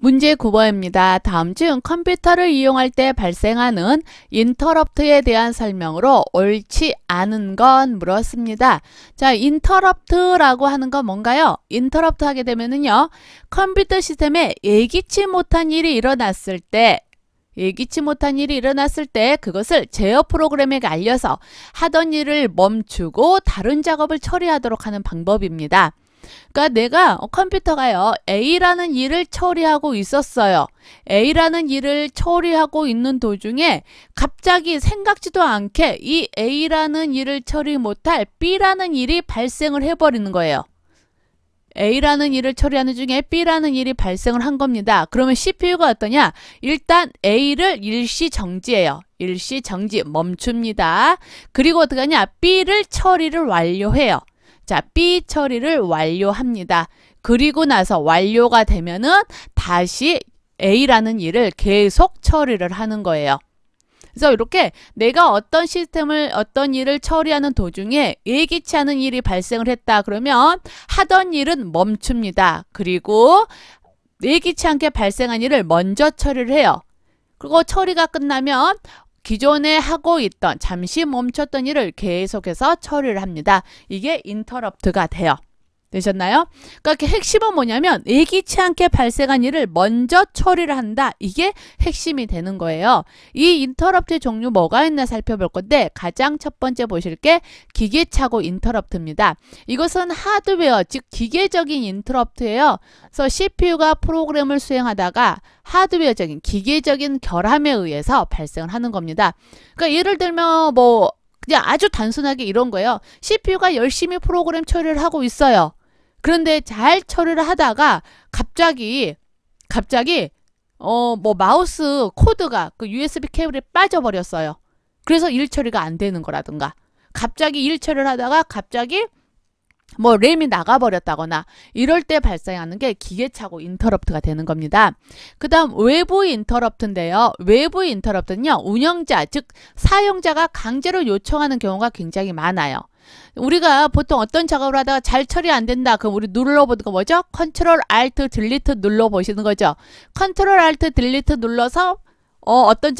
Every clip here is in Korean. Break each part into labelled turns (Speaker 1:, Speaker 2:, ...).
Speaker 1: 문제 9번입니다. 다음 중 컴퓨터를 이용할 때 발생하는 인터럽트에 대한 설명으로 옳지 않은 건 물었습니다. 자, 인터럽트라고 하는 건 뭔가요? 인터럽트 하게 되면은요, 컴퓨터 시스템에 예기치 못한 일이 일어났을 때 그것을 제어 프로그램에게 알려서 하던 일을 멈추고 다른 작업을 처리하도록 하는 방법입니다. 그러니까 내가 컴퓨터가요, A라는 일을 처리하고 있었어요. A라는 일을 처리하고 있는 도중에 갑자기 생각지도 않게 이 A라는 일을 처리 못할 B라는 일이 발생을 해버리는 거예요. A라는 일을 처리하는 중에 B라는 일이 발생을 한 겁니다. 그러면 CPU가 어떠냐? 일단 A를 일시 정지해요. 일시 정지, 멈춥니다. 그리고 어떻게 하냐? B를 처리를 완료해요. 자, B 처리를 완료합니다. 그리고 나서 완료가 되면은 다시 A라는 일을 계속 처리를 하는 거예요. 그래서 이렇게 내가 어떤 일을 처리하는 도중에 예기치 않은 일이 발생을 했다 그러면 하던 일은 멈춥니다. 그리고 예기치 않게 발생한 일을 먼저 처리를 해요. 그리고 처리가 끝나면 기존에 하고 있던 잠시 멈췄던 일을 계속해서 처리를 합니다. 이게 인터럽트가 돼요. 되셨나요? 그러니까 핵심은 뭐냐면 예기치 않게 발생한 일을 먼저 처리를 한다. 이게 핵심이 되는 거예요. 이 인터럽트의 종류 뭐가 있나 살펴볼 건데 가장 첫 번째 보실 게 기계착오 인터럽트입니다. 이것은 하드웨어, 즉 기계적인 인터럽트예요. 그래서 CPU가 프로그램을 수행하다가 하드웨어적인 기계적인 결함에 의해서 발생을 하는 겁니다. 그러니까 예를 들면 그냥 아주 단순하게 이런 거예요. CPU가 열심히 프로그램 처리를 하고 있어요. 그런데 잘 처리를 하다가 갑자기 마우스 코드가 그 USB 케이블에 빠져버렸어요. 그래서 일 처리가 안 되는 거라든가 갑자기 일 처리를 하다가 갑자기 램이 나가버렸다거나 이럴 때 발생하는 게 기계착오 인터럽트가 되는 겁니다. 그 다음 외부 인터럽트인데요. 외부 인터럽트는요, 운영자, 즉 사용자가 강제로 요청하는 경우가 굉장히 많아요. 우리가 보통 어떤 작업을 하다가 잘 처리 안 된다. 그럼 우리 눌러보는 거 뭐죠? 컨트롤 알트 딜리트 눌러보시는 거죠. 컨트롤 알트 딜리트 눌러서 어떤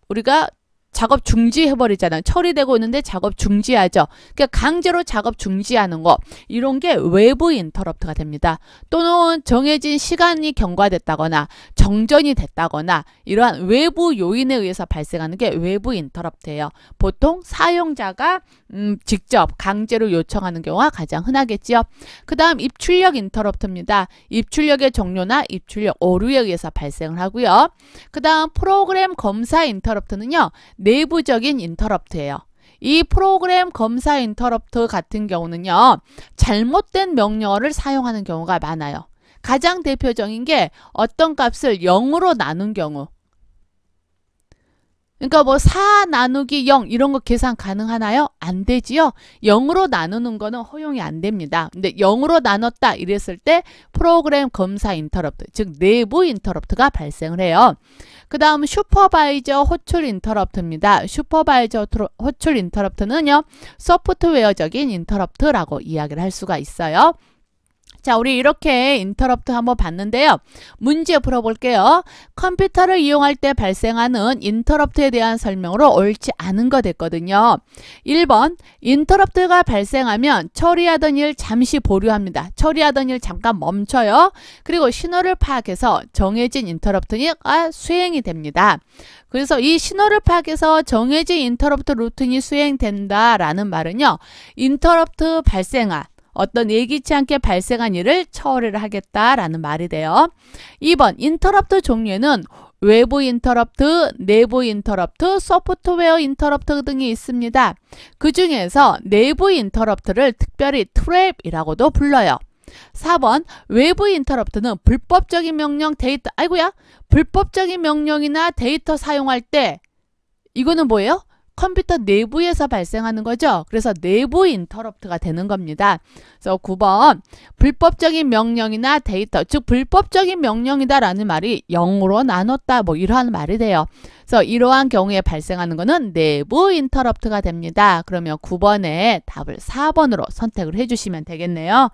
Speaker 1: 우리가 작업 중지해버리잖아요. 처리되고 있는데 작업 중지하죠. 그러니까 강제로 작업 중지하는 거. 이런 게 외부 인터럽트가 됩니다. 또는 정해진 시간이 경과됐다거나 정전이 됐다거나 이러한 외부 요인에 의해서 발생하는 게 외부 인터럽트예요. 보통 사용자가 직접 강제로 요청하는 경우가 가장 흔하겠지요. 그 다음 입출력 인터럽트입니다. 입출력의 종료나 입출력 오류에 의해서 발생을 하고요. 그 다음 프로그램 검사 인터럽트는요, 내부적인 인터럽트예요. 이 프로그램 검사 인터럽트 같은 경우는요, 잘못된 명령어를 사용하는 경우가 많아요. 가장 대표적인 게 어떤 값을 0으로 나눈 경우. 그러니까 4 나누기 0 이런 거 계산 가능하나요? 안 되지요. 0으로 나누는 거는 허용이 안 됩니다. 근데 0으로 나눴다 이랬을 때 프로그램 검사 인터럽트, 즉 내부 인터럽트가 발생을 해요. 그 다음 슈퍼바이저 호출 인터럽트입니다. 슈퍼바이저 호출 인터럽트는요, 소프트웨어적인 인터럽트라고 이야기를 할 수가 있어요. 자, 우리 이렇게 인터럽트 한번 봤는데요. 문제 풀어볼게요. 컴퓨터를 이용할 때 발생하는 인터럽트에 대한 설명으로 옳지 않은 거 됐거든요. 1번, 인터럽트가 발생하면 처리하던 일 잠시 보류합니다. 처리하던 일 잠깐 멈춰요. 그리고 신호를 파악해서 정해진 인터럽트가 수행이 됩니다. 그래서 이 신호를 파악해서 정해진 인터럽트 루틴이 수행된다라는 말은요, 인터럽트 발생한 어떤 예기치 않게 발생한 일을 처리를 하겠다라는 말이 돼요. 2번, 인터럽트 종류에는 외부 인터럽트, 내부 인터럽트, 소프트웨어 인터럽트 등이 있습니다. 그 중에서 내부 인터럽트를 특별히 트랩이라고도 불러요. 4번, 외부 인터럽트는 불법적인 명령, 불법적인 명령이나 데이터 사용할 때 이거는 뭐예요? 컴퓨터 내부에서 발생하는 거죠. 그래서 내부 인터럽트가 되는 겁니다. 그래서 9번, 불법적인 명령이나 데이터, 즉 불법적인 명령이다라는 말이 0으로 나눴다, 이러한 말이 돼요. 그래서 이러한 경우에 발생하는 거는 내부 인터럽트가 됩니다. 그러면 9번에 답을 4번으로 선택을 해주시면 되겠네요.